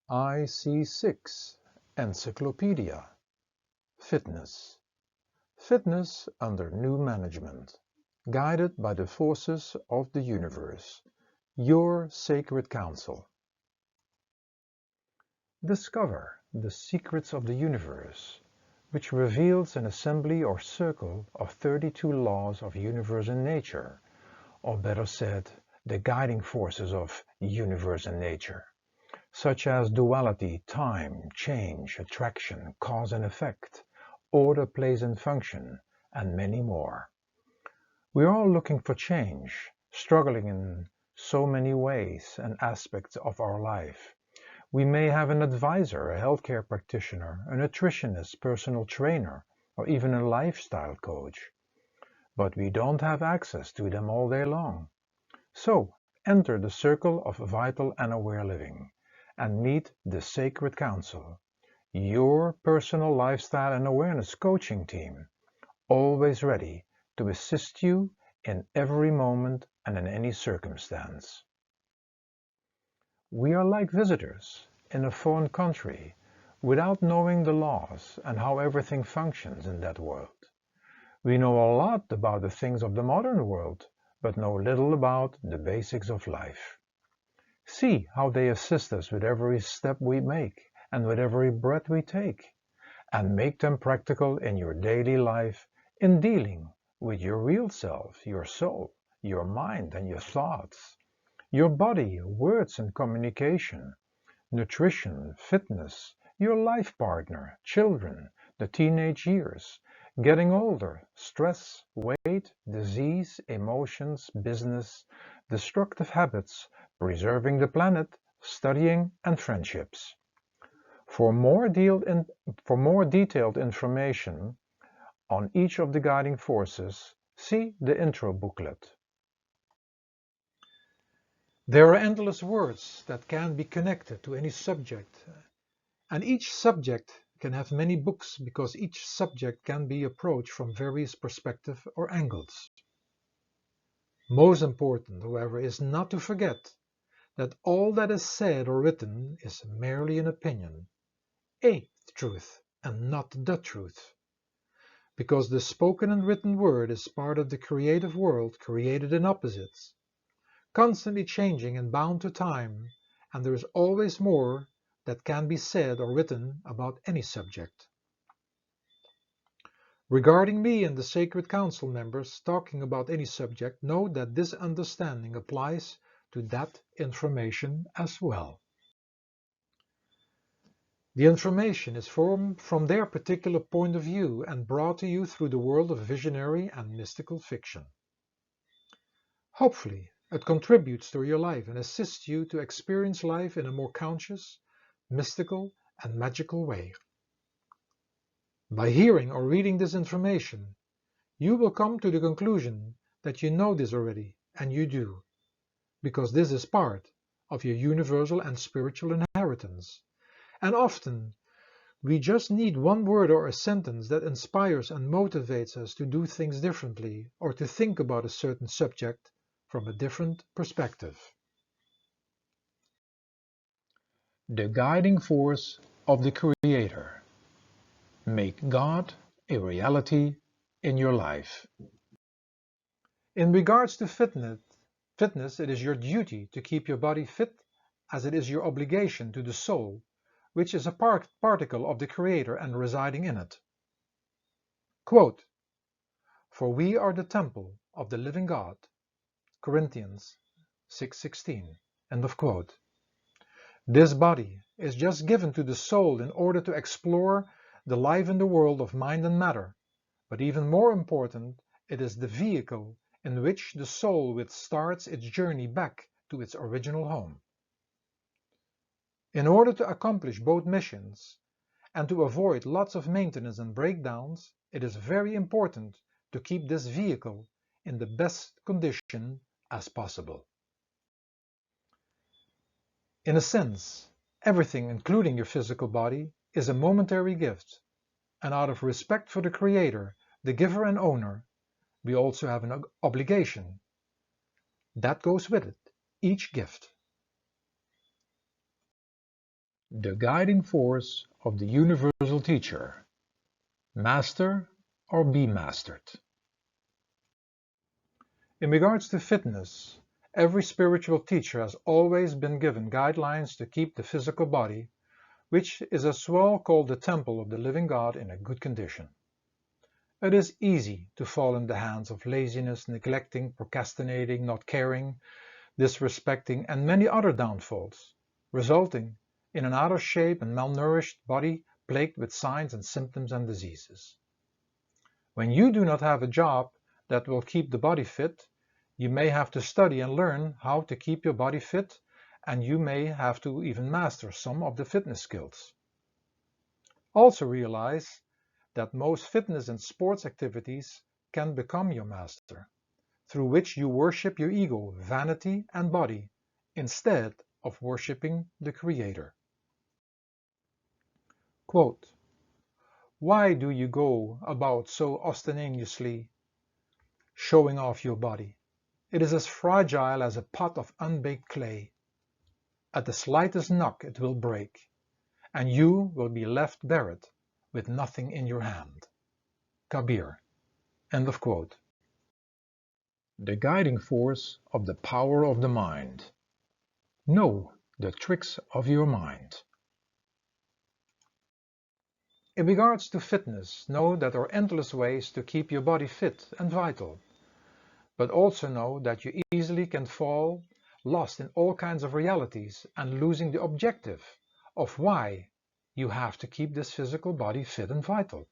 Ic6 Encyclopedia Fitness. Fitness under new management, guided by the forces of the universe. Your sacred counsel. Discover the secrets of the universe, which reveals an assembly or circle of 32 laws of universe and nature, or better said, the guiding forces of universe and nature, such as duality, time, change, attraction, cause and effect, order, place and function, and many more. We are all looking for change, struggling in so many ways and aspects of our life. We may have an advisor, a healthcare practitioner, a nutritionist, personal trainer, or even a lifestyle coach. But we don't have access to them all day long. So, enter the circle of vital and aware living and meet the Sacred Council, your personal lifestyle and awareness coaching team, always ready to assist you in every moment and in any circumstance. We are like visitors in a foreign country without knowing the laws and how everything functions in that world. We know a lot about the things of the modern world, but know little about the basics of life. See how they assist us with every step we make and with every breath we take, and make them practical in your daily life in dealing with your real self, your soul, your mind and your thoughts, your body, words and communication, nutrition, fitness, your life partner, children, the teenage years, getting older, stress, weight, disease, emotions, business, destructive habits, preserving the planet, studying, and friendships. For more detailed information on each of the guiding forces, see the intro booklet. There are endless words that can be connected to any subject, and each subject can have many books because each subject can be approached from various perspectives or angles. Most important, however, is not to forget that all that is said or written is merely an opinion, a truth, and not the truth. Because the spoken and written word is part of the creative world created in opposites, constantly changing and bound to time, and there is always more that can be said or written about any subject. Regarding me and the Sacred Council members talking about any subject, know that this understanding applies to that information as well. The information is formed from their particular point of view and brought to you through the world of visionary and mystical fiction. Hopefully, it contributes to your life and assists you to experience life in a more conscious, mystical, and magical way. By hearing or reading this information, you will come to the conclusion that you know this already, and you do, because this is part of your universal and spiritual inheritance. And often, we just need one word or a sentence that inspires and motivates us to do things differently or to think about a certain subject from a different perspective. The guiding force of the Creator. Make God a reality in your life. In regards to fitness, it is your duty to keep your body fit as it is your obligation to the soul, which is a particle of the Creator and residing in it. Quote, "For we are the temple of the living God." Corinthians 6:16. End of quote. This body is just given to the soul in order to explore the life in the world of mind and matter, but even more important, it is the vehicle in which the soul starts its journey back to its original home. In order to accomplish both missions and to avoid lots of maintenance and breakdowns, it is very important to keep this vehicle in the best condition as possible. In a sense, everything, including your physical body, is a momentary gift, and out of respect for the Creator, the giver and owner, we also have an obligation that goes with it, each gift. The guiding force of the universal teacher. Master or be mastered. In regards to fitness, every spiritual teacher has always been given guidelines to keep the physical body, which is as well called the temple of the living God, in a good condition. It is easy to fall in the hands of laziness, neglecting, procrastinating, not caring, disrespecting, and many other downfalls, resulting in an out of shape and malnourished body plagued with signs and symptoms and diseases. When you do not have a job that will keep the body fit, you may have to study and learn how to keep your body fit, and you may have to even master some of the fitness skills. Also realize that most fitness and sports activities can become your master, through which you worship your ego, vanity, and body, instead of worshiping the Creator. Quote, "Why do you go about so ostentatiously showing off your body? It is as fragile as a pot of unbaked clay. At the slightest knock it will break, and you will be left buried with nothing in your hand." Kabir. End of quote. The guiding force of the power of the mind. Know the tricks of your mind. In regards to fitness, know that there are endless ways to keep your body fit and vital, but also know that you easily can fall lost in all kinds of realities and losing the objective of why you have to keep this physical body fit and vital.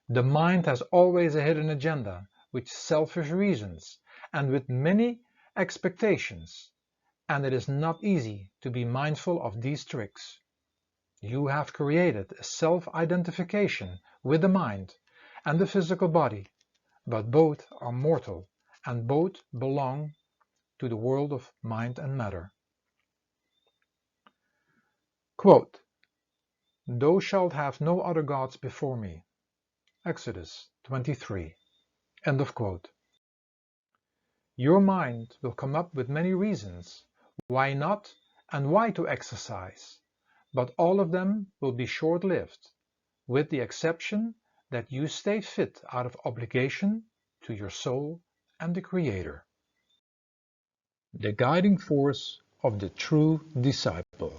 The mind has always a hidden agenda with selfish reasons and with many expectations, and it is not easy to be mindful of these tricks. You have created a self-identification with the mind and the physical body, but both are mortal and both belong to the world of mind and matter. Quote, "Thou shalt have no other gods before me." Exodus 23. End of quote. Your mind will come up with many reasons why not and why to exercise, but all of them will be short-lived, with the exception that you stay fit out of obligation to your soul and the Creator. The guiding force of the true disciple.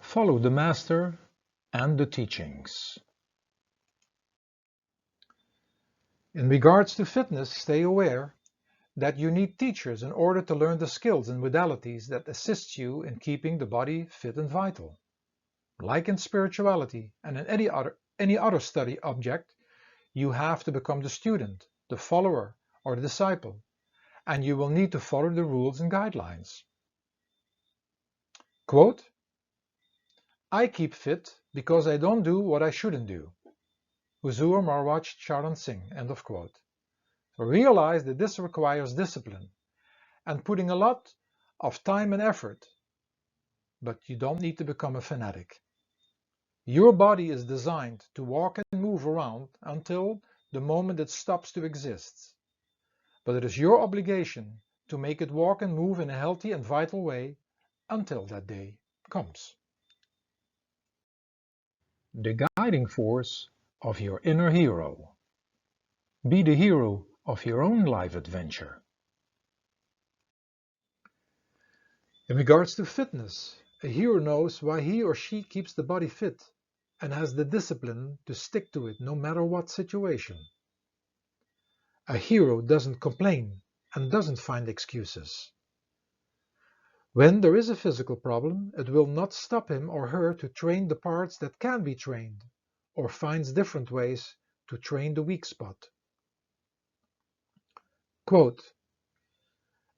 Follow the Master and the teachings. In regards to fitness, stay aware that you need teachers in order to learn the skills and modalities that assist you in keeping the body fit and vital. Like in spirituality and in any other study object, you have to become the student, the follower, or the disciple, and you will need to follow the rules and guidelines. Quote, "I keep fit because I don't do what I shouldn't do." Huzur Marwaj Charan Singh. End of quote. Realize that this requires discipline and putting a lot of time and effort, but you don't need to become a fanatic. Your body is designed to walk and move around until the moment it stops to exist. But it is your obligation to make it walk and move in a healthy and vital way until that day comes. The guiding force of your inner hero. Be the hero of your own life adventure. In regards to fitness, a hero knows why he or she keeps the body fit and has the discipline to stick to it no matter what situation. A hero doesn't complain and doesn't find excuses. When there is a physical problem, it will not stop him or her to train the parts that can be trained, or finds different ways to train the weak spot. Quote,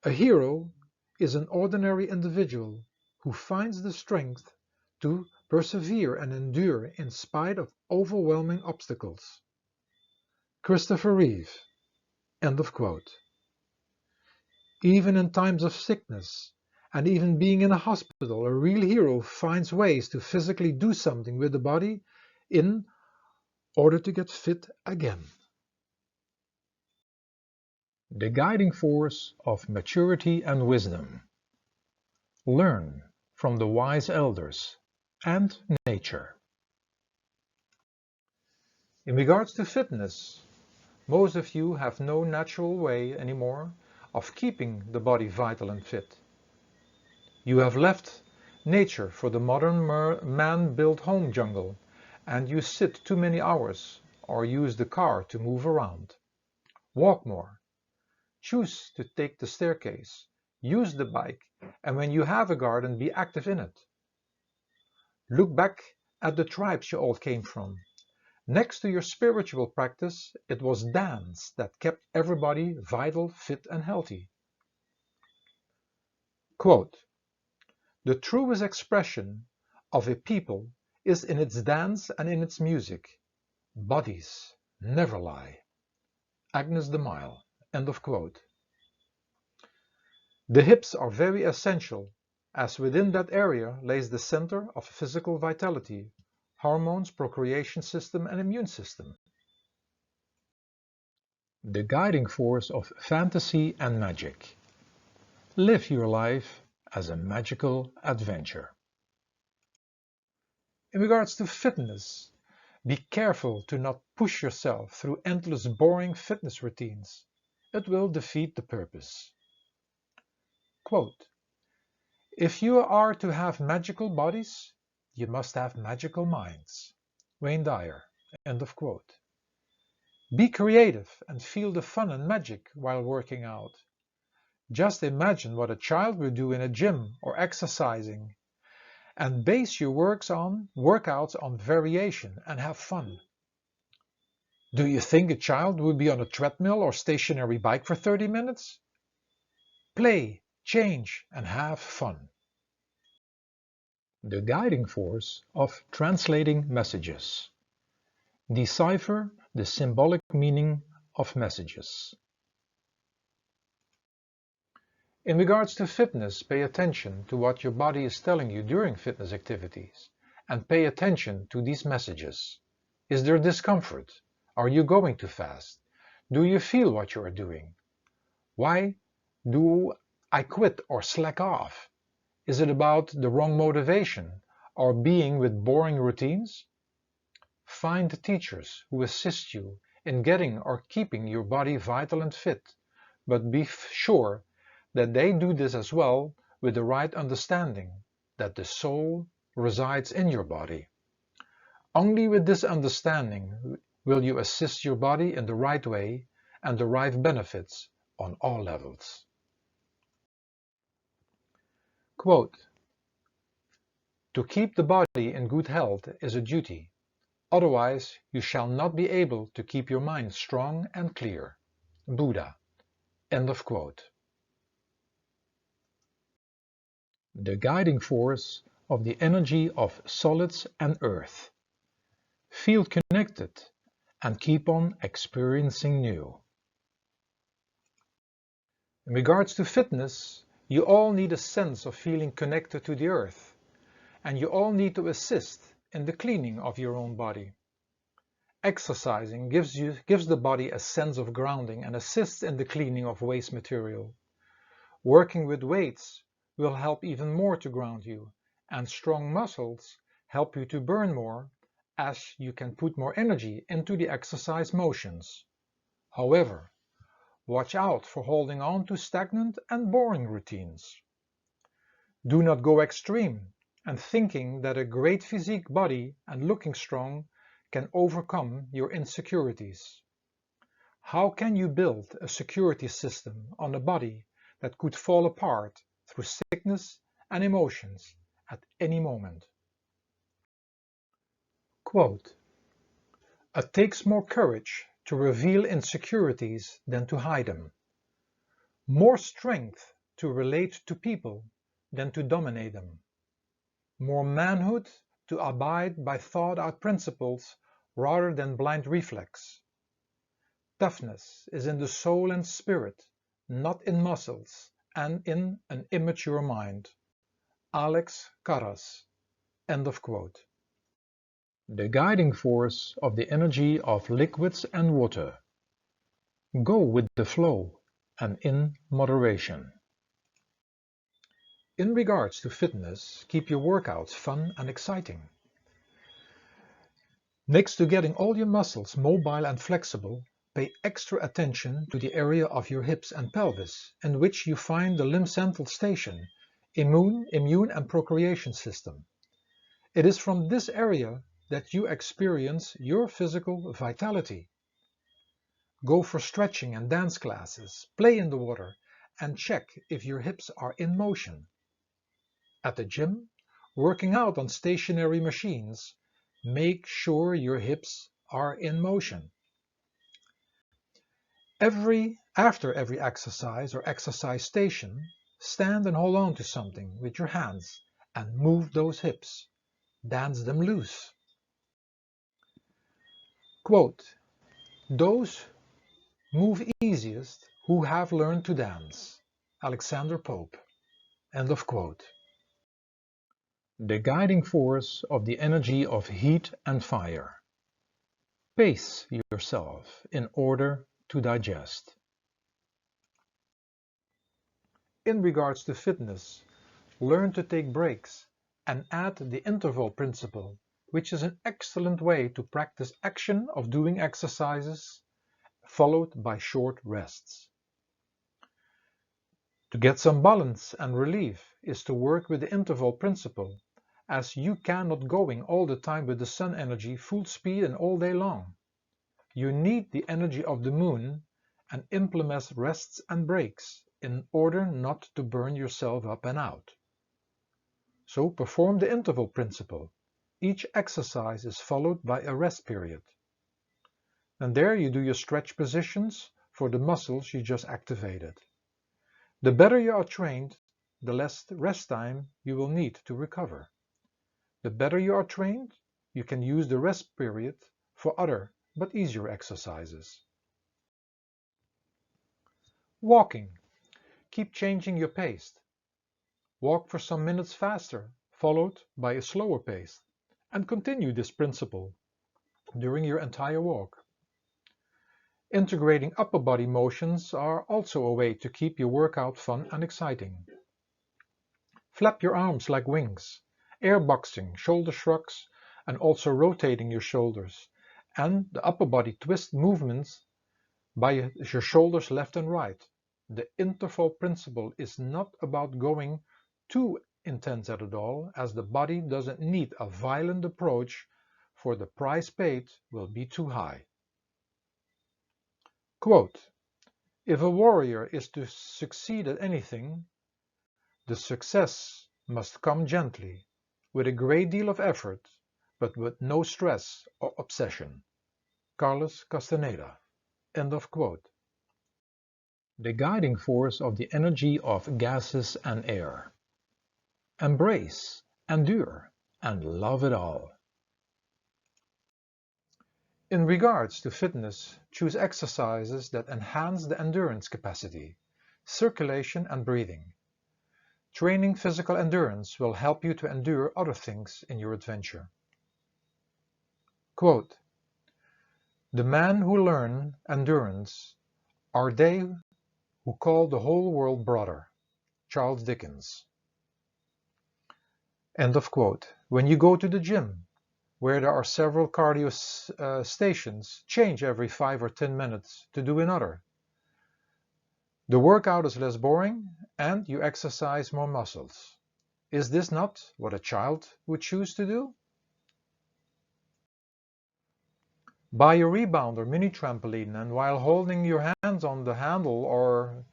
"A hero is an ordinary individual who finds the strength to persevere and endure in spite of overwhelming obstacles." Christopher Reeve. End of quote. Even in times of sickness, and even being in a hospital, a real hero finds ways to physically do something with the body in order to get fit again. The guiding force of maturity and wisdom. Learn from the wise elders and nature. In regards to fitness, most of you have no natural way anymore of keeping the body vital and fit. You have left nature for the modern man-built home jungle, and you sit too many hours or use the car to move around. Walk more. Choose to take the staircase. Use the bike, and when you have a garden, be active in it. Look back at the tribes you all came from. Next to your spiritual practice, it was dance that kept everybody vital, fit, and healthy. Quote, "The truest expression of a people is in its dance and in its music. Bodies never lie." Agnes de Mile. End of quote. The hips are very essential, as within that area lays the center of physical vitality, hormones, procreation system, and immune system. The guiding force of fantasy and magic. Live your life as a magical adventure. In regards to fitness, be careful to not push yourself through endless boring fitness routines. It will defeat the purpose. Quote, "If you are to have magical bodies, you must have magical minds." Wayne Dyer. End of quote. Be creative and feel the fun and magic while working out. Just imagine what a child would do in a gym or exercising, and base your workouts on variation and have fun. Do you think a child would be on a treadmill or stationary bike for 30 minutes? Play, change, and have fun. The guiding force of translating messages. Decipher the symbolic meaning of messages. In regards to fitness, pay attention to what your body is telling you during fitness activities, and pay attention to these messages. Is there discomfort? Are you going too fast? Do you feel what you are doing? Why do I quit or slack off? Is it about the wrong motivation or being with boring routines? Find teachers who assist you in getting or keeping your body vital and fit, but be sure that they do this as well with the right understanding that the soul resides in your body. Only with this understanding will you assist your body in the right way and derive benefits on all levels. Quote, "To keep the body in good health is a duty, otherwise you shall not be able to keep your mind strong and clear." Buddha. End of quote. The guiding force of the energy of solids and earth. Feel connected and keep on experiencing new. In regards to fitness, you all need a sense of feeling connected to the earth, and you all need to assist in the cleaning of your own body. Exercising gives the body a sense of grounding and assists in the cleaning of waste material. Working with weights will help even more to ground you, and strong muscles help you to burn more, as you can put more energy into the exercise motions. However, watch out for holding on to stagnant and boring routines. Do not go extreme and thinking that a great physique body and looking strong can overcome your insecurities. How can you build a security system on a body that could fall apart through sickness and emotions at any moment? Quote, "It takes more courage to reveal insecurities than to hide them. More strength to relate to people than to dominate them. More manhood to abide by thought-out principles rather than blind reflex. Toughness is in the soul and spirit, not in muscles and in an immature mind." Alex Carras. End of quote. The guiding force of the energy of liquids and water. Go with the flow and in moderation. In regards to fitness, keep your workouts fun and exciting. Next to getting all your muscles mobile and flexible, pay extra attention to the area of your hips and pelvis, in which you find the limb central station, immune and procreation system. It is from this area that you experience your physical vitality. Go for stretching and dance classes, play in the water, and check if your hips are in motion. At the gym, working out on stationary machines, make sure your hips are in motion. After every exercise or exercise station, stand and hold on to something with your hands and move those hips. Dance them loose. Quote, "Those move easiest who have learned to dance." Alexander Pope. End of quote. The guiding force of the energy of heat and fire. Pace yourself in order to digest. In regards to fitness, learn to take breaks and add the interval principle, which is an excellent way to practice action of doing exercises followed by short rests. To get some balance and relief is to work with the interval principle, as you cannot going all the time with the sun energy full speed and all day long. You need the energy of the moon and implement rests and breaks in order not to burn yourself up and out. So perform the interval principle. Each exercise is followed by a rest period. And there you do your stretch positions for the muscles you just activated. The better you are trained, the less rest time you will need to recover. The better you are trained, you can use the rest period for other but easier exercises. Walking. Keep changing your pace. Walk for some minutes faster, followed by a slower pace, and continue this principle during your entire walk. Integrating upper body motions are also a way to keep your workout fun and exciting. Flap your arms like wings, airboxing, shoulder shrugs, and also rotating your shoulders, and the upper body twist movements by your shoulders left and right. The interval principle is not about going too intense at all, as the body doesn't need a violent approach, for the price paid will be too high. Quote, "If a warrior is to succeed at anything, the success must come gently, with a great deal of effort, but with no stress or obsession." Carlos Castaneda. End of quote. The guiding force of the energy of gases and air. Embrace, endure, and love it all. In regards to fitness, choose exercises that enhance the endurance capacity, circulation and breathing. Training physical endurance will help you to endure other things in your adventure. Quote, "The men who learn endurance are they who call the whole world brother." Charles Dickens. End of quote. When you go to the gym, where there are several cardio stations, change every 5 or 10 minutes to do another. The workout is less boring and you exercise more muscles. Is this not what a child would choose to do? Buy a rebound or mini trampoline, and while holding your hands on the handle or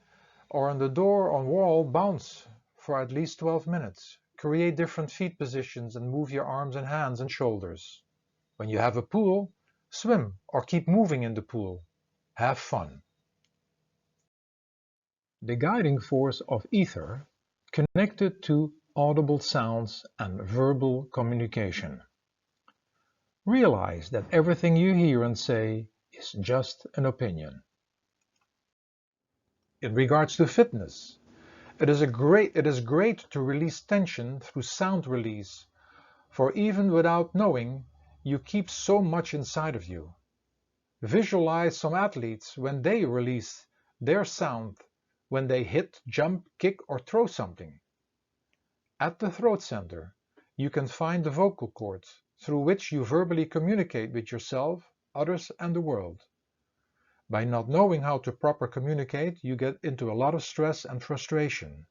on the door on wall, bounce for at least 12 minutes. Create different feet positions and move your arms and hands and shoulders. When you have a pool, swim or keep moving in the pool. Have fun. The guiding force of ether connected to audible sounds and verbal communication. Realize that everything you hear and say is just an opinion. In regards to fitness, it is great to release tension through sound release, for even without knowing, you keep so much inside of you. Visualize some athletes when they release their sound when they hit, jump, kick or throw something. At the throat center, you can find the vocal cords through which you verbally communicate with yourself, others, and the world. By not knowing how to properly communicate, you get into a lot of stress and frustration.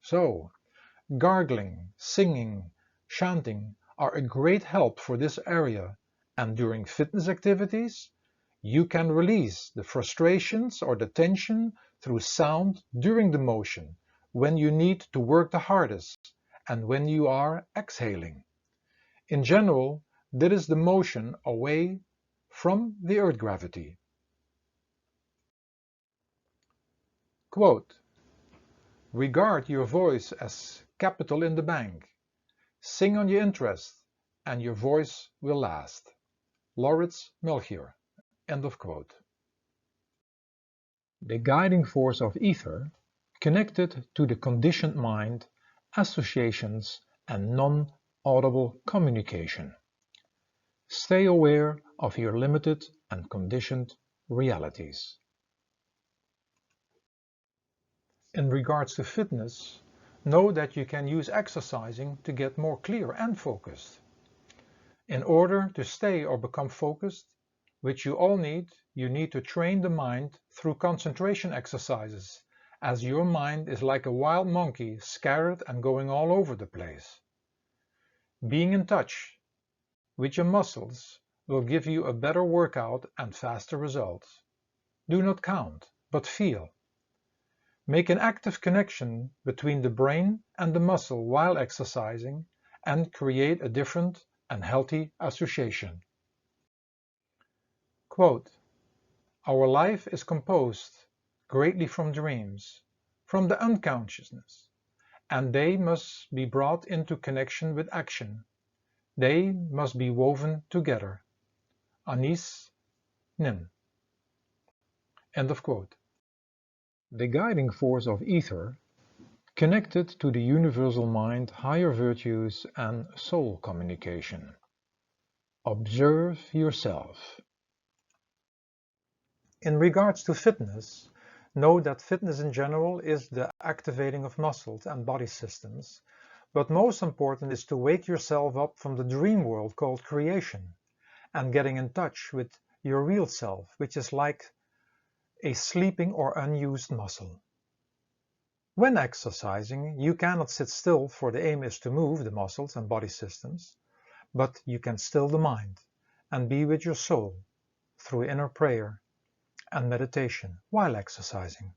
So, gargling, singing, chanting are a great help for this area, and during fitness activities, you can release the frustrations or the tension through sound during the motion, when you need to work the hardest, and when you are exhaling. In general, that is the motion away from the earth gravity. Quote, regard your voice as capital in the bank. Sing on your interest, and your voice will last. Lauritz Melchior. End of quote. The guiding force of ether, connected to the conditioned mind, associations, and non-audible communication. Stay aware of your limited and conditioned realities. In regards to fitness, know that you can use exercising to get more clear and focused. In order to stay or become focused, which you all need, you need to train the mind through concentration exercises, as your mind is like a wild monkey, scattered and going all over the place. Being in touch with your muscles will give you a better workout and faster results. Do not count, but feel. Make an active connection between the brain and the muscle while exercising and create a different and healthy association. Quote, our life is composed greatly from dreams, from the unconsciousness, and they must be brought into connection with action. They must be woven together. Anis Nin. End of quote. The guiding force of ether, connected to the universal mind, higher virtues, and soul communication. Observe yourself. In regards to fitness, know that fitness in general is the activating of muscles and body systems, but most important is to wake yourself up from the dream world called creation and getting in touch with your real self, which is like a sleeping or unused muscle. When exercising, you cannot sit still, for the aim is to move the muscles and body systems, but you can still the mind and be with your soul through inner prayer and meditation while exercising.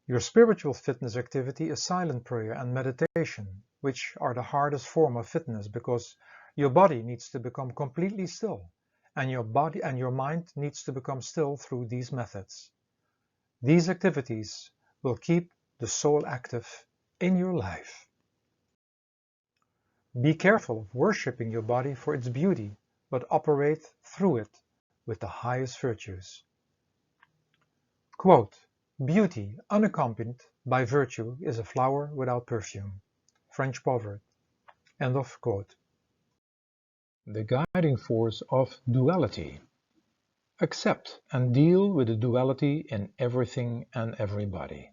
Your spiritual fitness activity is silent prayer and meditation, which are the hardest form of fitness because your body needs to become completely still, and your body and your mind needs to become still through these methods. These activities will keep the soul active in your life. Be careful of worshipping your body for its beauty, but operate through it with the highest virtues. Quote, beauty unaccompanied by virtue is a flower without perfume. French proverb. End of quote. The guiding force of duality. Accept and deal with the duality in everything and everybody.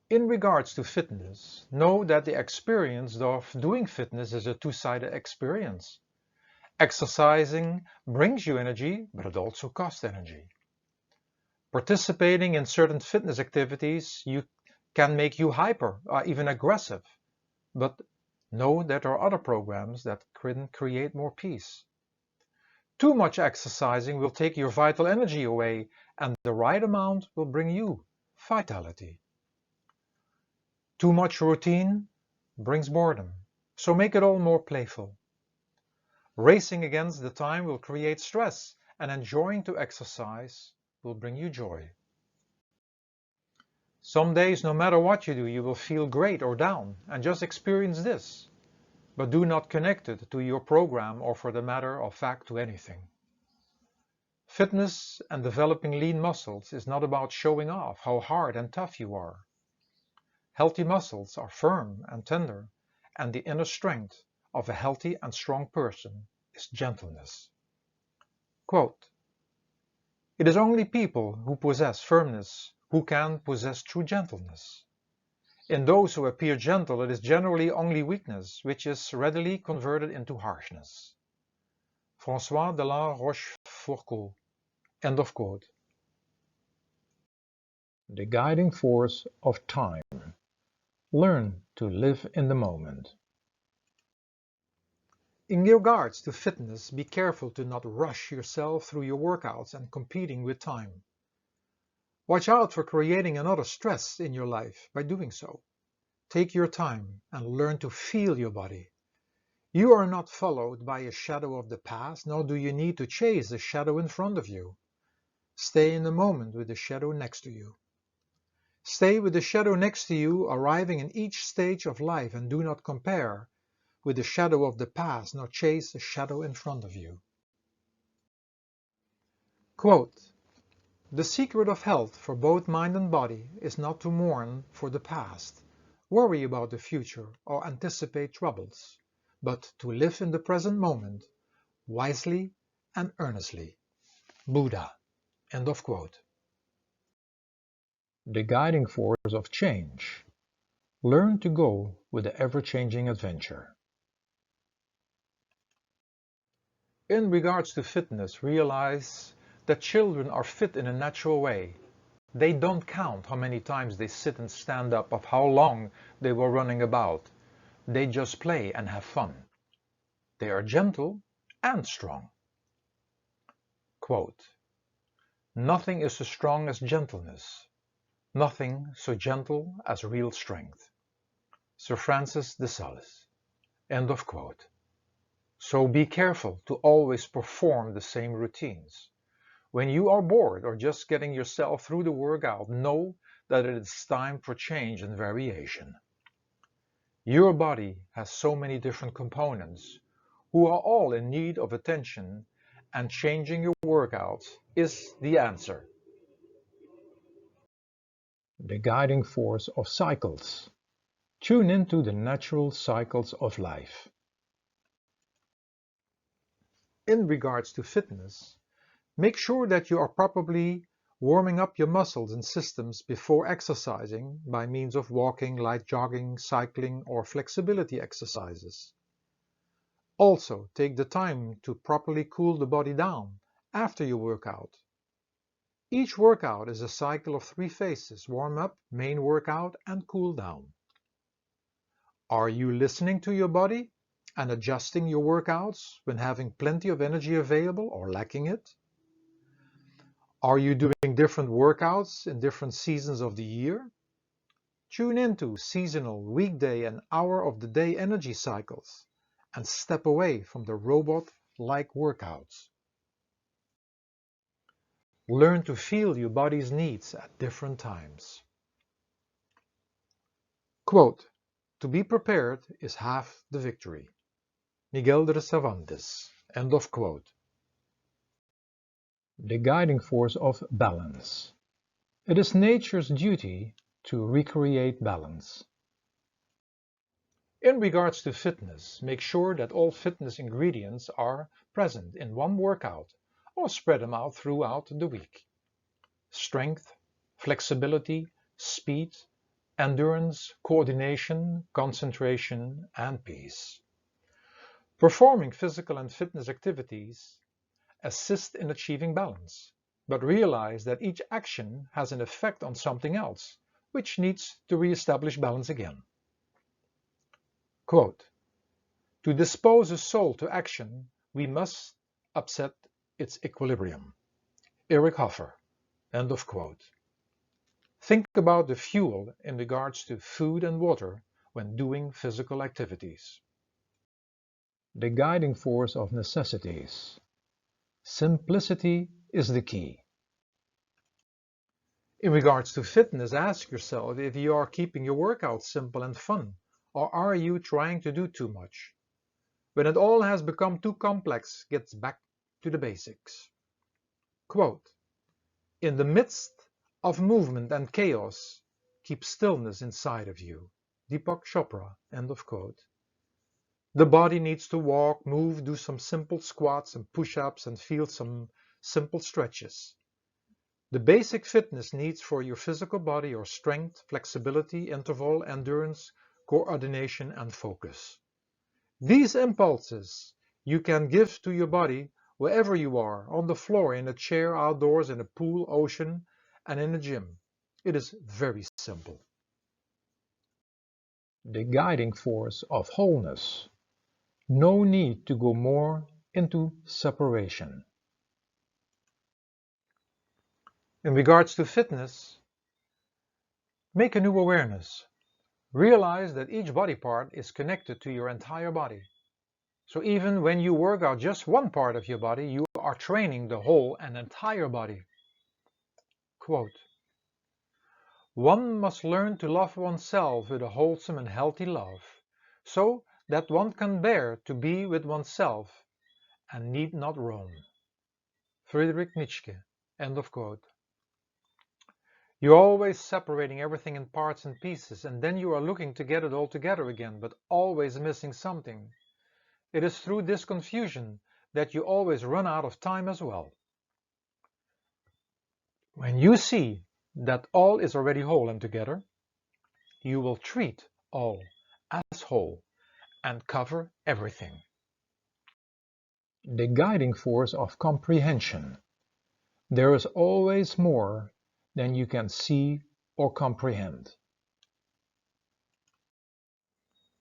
In regards to fitness, know that the experience of doing fitness is a two-sided experience. Exercising brings you energy, but it also costs energy. Participating in certain fitness activities can make you hyper or even aggressive, but know that there are other programs that can create more peace. Too much exercising will take your vital energy away, and the right amount will bring you vitality. Too much routine brings boredom, so make it all more playful. Racing against the time will create stress, and enjoying to exercise will bring you joy. Some days, no matter what you do, you will feel great or down, and just experience this. But do not connect it to your program or, for the matter of fact, to anything. Fitness and developing lean muscles is not about showing off how hard and tough you are. Healthy muscles are firm and tender, and the inner strength of a healthy and strong person is gentleness. Quote, it is only people who possess firmness who can possess true gentleness. In those who appear gentle, it is generally only weakness, which is readily converted into harshness. François de la Rochefoucauld. End of quote. The guiding force of time. Learn to live in the moment. In regards to fitness, be careful to not rush yourself through your workouts and competing with time. Watch out for creating another stress in your life by doing so. Take your time and learn to feel your body. You are not followed by a shadow of the past, nor do you need to chase the shadow in front of you. Stay in the moment with the shadow next to you. Stay with the shadow next to you, arriving in each stage of life, and do not compare with the shadow of the past, nor chase the shadow in front of you. Quote, "The secret of health for both mind and body is not to mourn for the past, worry about the future, or anticipate troubles, but to live in the present moment, wisely and earnestly." Buddha. End of quote. The guiding force of change. Learn to go with the ever-changing adventure. In regards to fitness, realize that children are fit in a natural way. They don't count how many times they sit and stand up, of how long they were running about. They just play and have fun. They are gentle and strong. Quote, "Nothing is so strong as gentleness, nothing so gentle as real strength." Sir Francis de Sales. End of quote. So be careful to always perform the same routines. When you are bored or just getting yourself through the workout, know that it is time for change and variation. Your body has so many different components who are all in need of attention, and changing your workouts is the answer. The guiding force of cycles. Tune into the natural cycles of life. In regards to fitness, make sure that you are properly warming up your muscles and systems before exercising by means of walking, light jogging, cycling, or flexibility exercises. Also, take the time to properly cool the body down after your workout. Each workout is a cycle of 3 phases: warm up, main workout, and cool down. Are you listening to your body and adjusting your workouts when having plenty of energy available or lacking it? Are you doing different workouts in different seasons of the year? Tune into seasonal, weekday, and hour of the day energy cycles and step away from the robot-like workouts. Learn to feel your body's needs at different times. Quote, "To be prepared is half the victory." Miguel de Cervantes. End of quote. The guiding force of balance. It is nature's duty to recreate balance. In regards to fitness, make sure that all fitness ingredients are present in one workout or spread them out throughout the week. Strength, flexibility, speed, endurance, coordination, concentration, and peace. Performing physical and fitness activities assist in achieving balance, but realize that each action has an effect on something else, which needs to re-establish balance again. Quote, "To dispose a soul to action, we must upset its equilibrium." Eric Hoffer. End of quote. Think about the fuel in regards to food and water when doing physical activities. The guiding force of necessities. Simplicity is the key. In regards to fitness, ask yourself if you are keeping your workouts simple and fun, or are you trying to do too much? When it all has become too complex, get back to the basics. Quote, "In the midst of movement and chaos, keep stillness inside of you." Deepak Chopra. End of quote. The body needs to walk, move, do some simple squats and push-ups, and feel some simple stretches. The basic fitness needs for your physical body are strength, flexibility, interval, endurance, coordination, and focus. These impulses you can give to your body wherever you are, on the floor, in a chair, outdoors, in a pool, ocean, and in a gym. It is very simple. The guiding force of wholeness. No need to go more into separation. In regards to fitness, make a new awareness. Realize that each body part is connected to your entire body. So even when you work out just one part of your body, you are training the whole and entire body. Quote, one must learn to love oneself with a wholesome and healthy love, so that one can bear to be with oneself and need not roam. Friedrich Nietzsche. End of quote. You're always separating everything in parts and pieces, and then you are looking to get it all together again, but always missing something. It is through this confusion that you always run out of time as well. When you see that all is already whole and together, you will treat all as whole and cover everything. The guiding force of comprehension. There is always more than you can see or comprehend.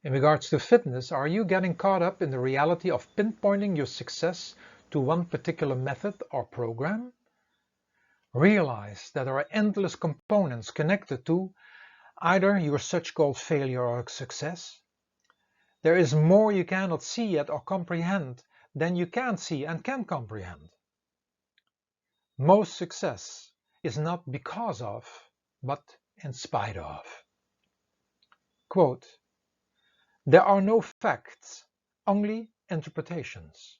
In regards to fitness, are you getting caught up in the reality of pinpointing your success to one particular method or program? Realize that there are endless components connected to either your such-called failure or success. There is more you cannot see yet or comprehend than you can see and can comprehend. Most success is not because of, but in spite of. Quote, there are no facts, only interpretations.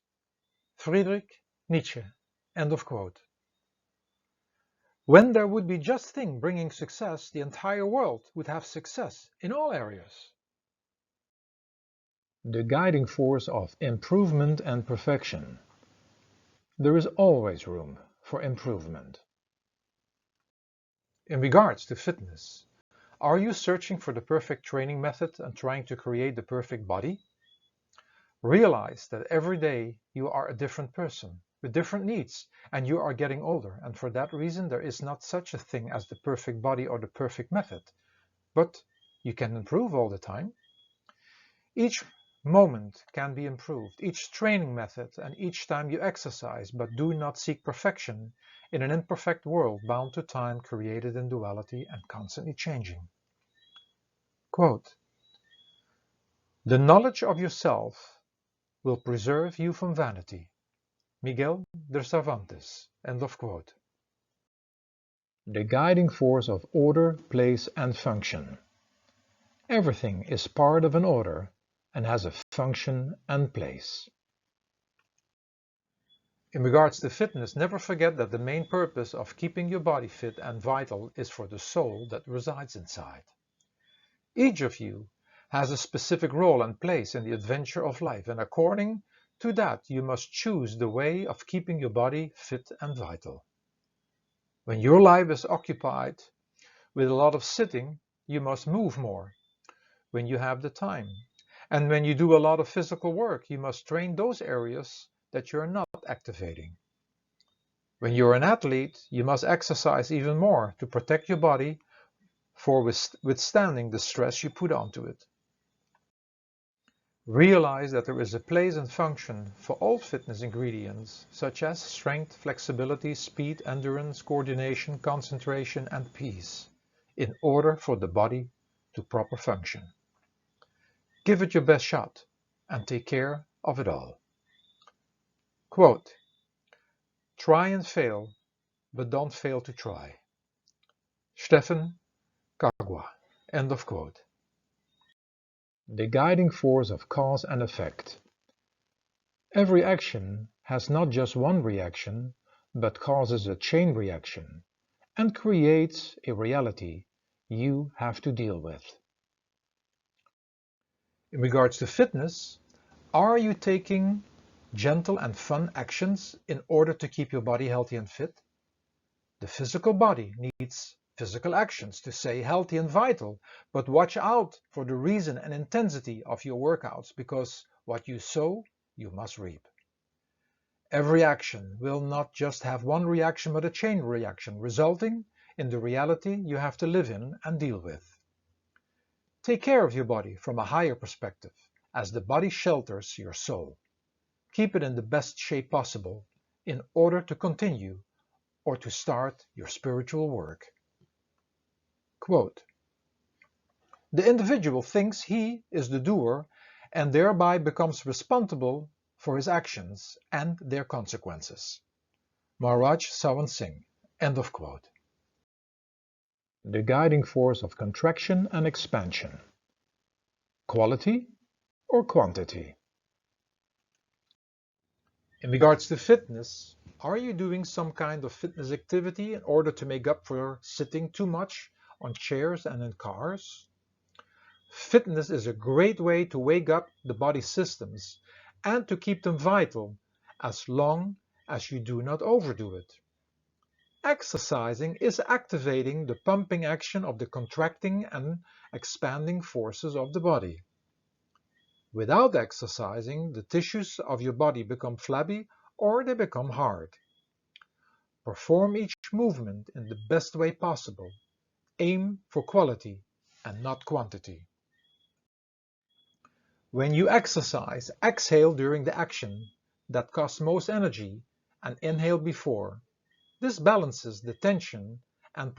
Friedrich Nietzsche. End of quote. When there would be just thing bringing success, the entire world would have success in all areas. The guiding force of improvement and perfection. There is always room for improvement. In regards to fitness, are you searching for the perfect training method and trying to create the perfect body? Realize that every day you are a different person with different needs, and you are getting older, and for that reason there is not such a thing as the perfect body or the perfect method, but you can improve all the time. Each moment can be improved, each training method, and each time you exercise, but do not seek perfection in an imperfect world bound to time, created in duality and constantly changing. Quote, the knowledge of yourself will preserve you from vanity. Miguel de Cervantes. End of quote. The guiding force of order, place, and function. Everything is part of an order and has a function and place. In regards to fitness, never forget that the main purpose of keeping your body fit and vital is for the soul that resides inside. Each of you has a specific role and place in the adventure of life, and according to that you must choose the way of keeping your body fit and vital. When your life is occupied with a lot of sitting, you must move more when you have the time. And when you do a lot of physical work, you must train those areas that you're not activating. When you're an athlete, you must exercise even more to protect your body for withstanding the stress you put onto it. Realize that there is a place and function for all fitness ingredients, such as strength, flexibility, speed, endurance, coordination, concentration, and peace, in order for the body to proper function. Give it your best shot and take care of it all. Quote, try and fail, but don't fail to try. Stephen Kagwa. End of quote. The guiding force of cause and effect. Every action has not just one reaction, but causes a chain reaction and creates a reality you have to deal with. In regards to fitness, are you taking gentle and fun actions in order to keep your body healthy and fit? The physical body needs physical actions to stay healthy and vital, but watch out for the reason and intensity of your workouts, because what you sow, you must reap. Every action will not just have one reaction but a chain reaction, resulting in the reality you have to live in and deal with. Take care of your body from a higher perspective, as the body shelters your soul. Keep it in the best shape possible in order to continue or to start your spiritual work. Quote, the individual thinks he is the doer and thereby becomes responsible for his actions and their consequences. Maharaj Sawan Singh. End of quote. The guiding force of contraction and expansion. Quality or quantity? In regards to fitness, are you doing some kind of fitness activity in order to make up for sitting too much on chairs and in cars? Fitness is a great way to wake up the body systems and to keep them vital as long as you do not overdo it. Exercising is activating the pumping action of the contracting and expanding forces of the body. Without exercising, the tissues of your body become flabby or they become hard. Perform each movement in the best way possible. Aim for quality and not quantity. When you exercise, exhale during the action that costs most energy and inhale before. This balances the tension and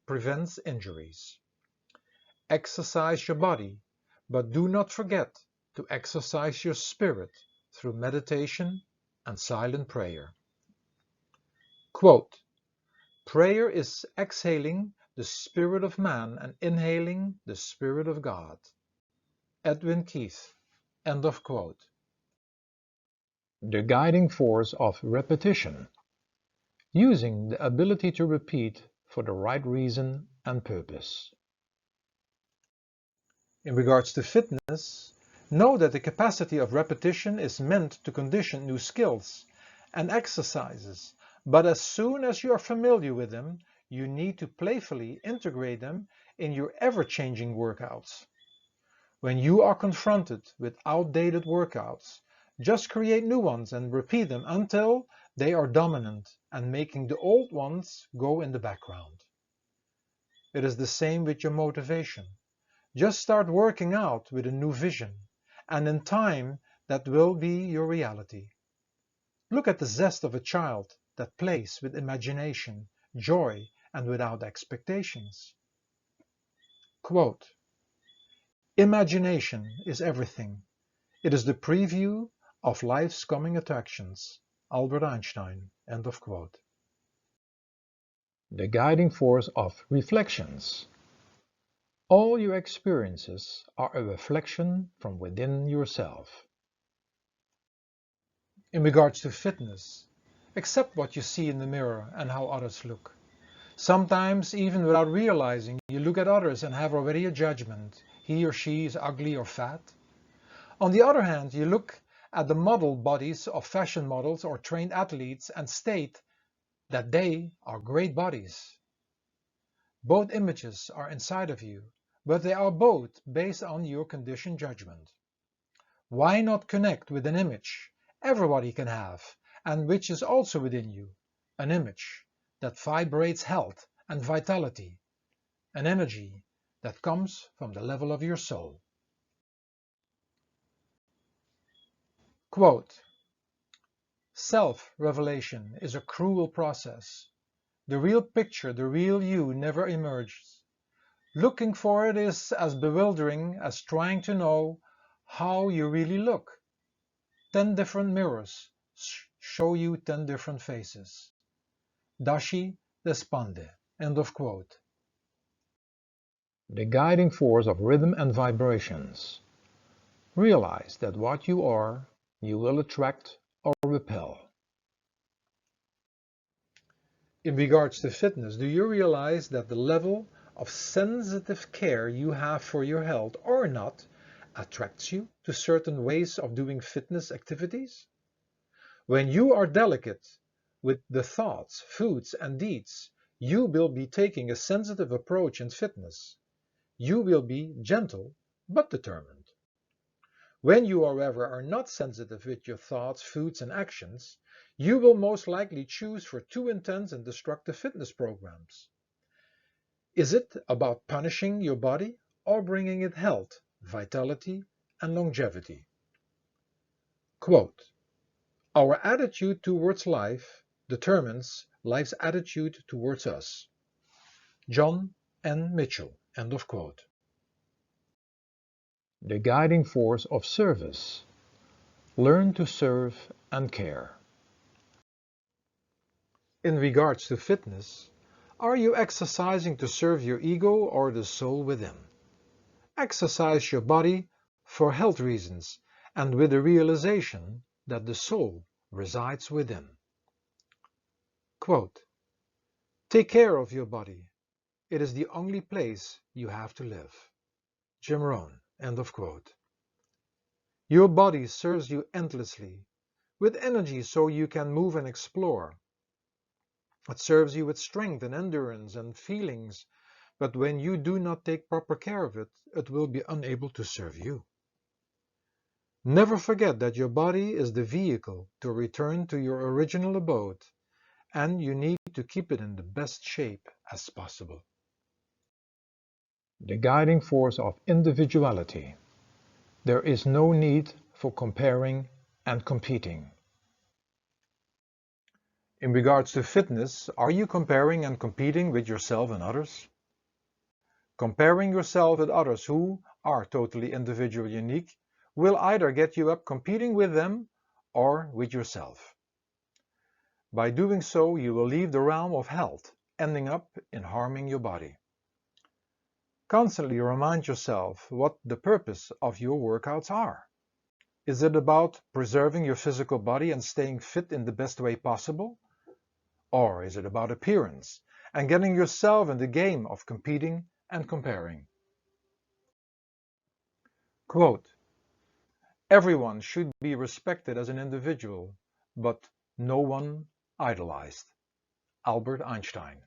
prevents injuries. Exercise your body, but do not forget to exercise your spirit through meditation and silent prayer. Quote, prayer is exhaling the spirit of man and inhaling the spirit of God. Edwin Keith. End of quote. The guiding force of repetition. Using the ability to repeat for the right reason and purpose. In regards to fitness, know that the capacity of repetition is meant to condition new skills and exercises, but as soon as you are familiar with them, you need to playfully integrate them in your ever-changing workouts. When you are confronted with outdated workouts, just create new ones and repeat them until they are dominant and making the old ones go in the background. It is the same with your motivation. Just start working out with a new vision, and in time that will be your reality. Look at the zest of a child that plays with imagination, joy, and without expectations. Quote, imagination is everything. It is the preview of life's coming attractions. Albert Einstein. End of quote. The guiding force of reflections. All your experiences are a reflection from within yourself. In regards to fitness, accept what you see in the mirror and how others look. Sometimes, even without realizing, you look at others and have already a judgment. He or she is ugly or fat. On the other hand, you look at the model bodies of fashion models or trained athletes and state that they are great bodies. Both images are inside of you, but they are both based on your conditioned judgment. Why not connect with an image everybody can have and which is also within you, an image that vibrates health and vitality, an energy that comes from the level of your soul. Quote, self-revelation is a cruel process. The real picture, the real you, never emerges. Looking for it is as bewildering as trying to know how you really look. 10 different mirrors show you 10 different faces. Dashi Deshpande. End of quote. The guiding force of rhythm and vibrations. Realize that what you are, you will attract or repel. In regards to fitness, do you realize that the level of sensitive care you have for your health or not attracts you to certain ways of doing fitness activities? When you are delicate with the thoughts, foods, and deeds you will be taking a sensitive approach in fitness. You will be gentle but determined. When you, however, are not sensitive with your thoughts, foods, and actions, you will most likely choose for too intense and destructive fitness programs. Is it about punishing your body or bringing it health, vitality, and longevity? Quote, "Our attitude towards life determines life's attitude towards us." John N. Mitchell. End of quote. The guiding force of service. Learn to serve and care. In regards to fitness, are you exercising to serve your ego or the soul within? Exercise your body for health reasons and with the realization that the soul resides within. Quote, "Take care of your body. It is the only place you have to live." Jim Rohn. End of quote. Your body serves you endlessly, with energy so you can move and explore. It serves you with strength and endurance and feelings, but when you do not take proper care of it, it will be unable to serve you. Never forget that your body is the vehicle to return to your original abode, and you need to keep it in the best shape as possible. The guiding force of individuality. There is no need for comparing and competing. In regards to fitness, are you comparing and competing with yourself and others? Comparing yourself with others who are totally individual unique will either get you up competing with them or with yourself. By doing so, you will leave the realm of health, ending up in harming your body. Constantly remind yourself what the purpose of your workouts are. Is it about preserving your physical body and staying fit in the best way possible? Or is it about appearance and getting yourself in the game of competing and comparing? Quote, "Everyone should be respected as an individual, but no one idolized." Albert Einstein.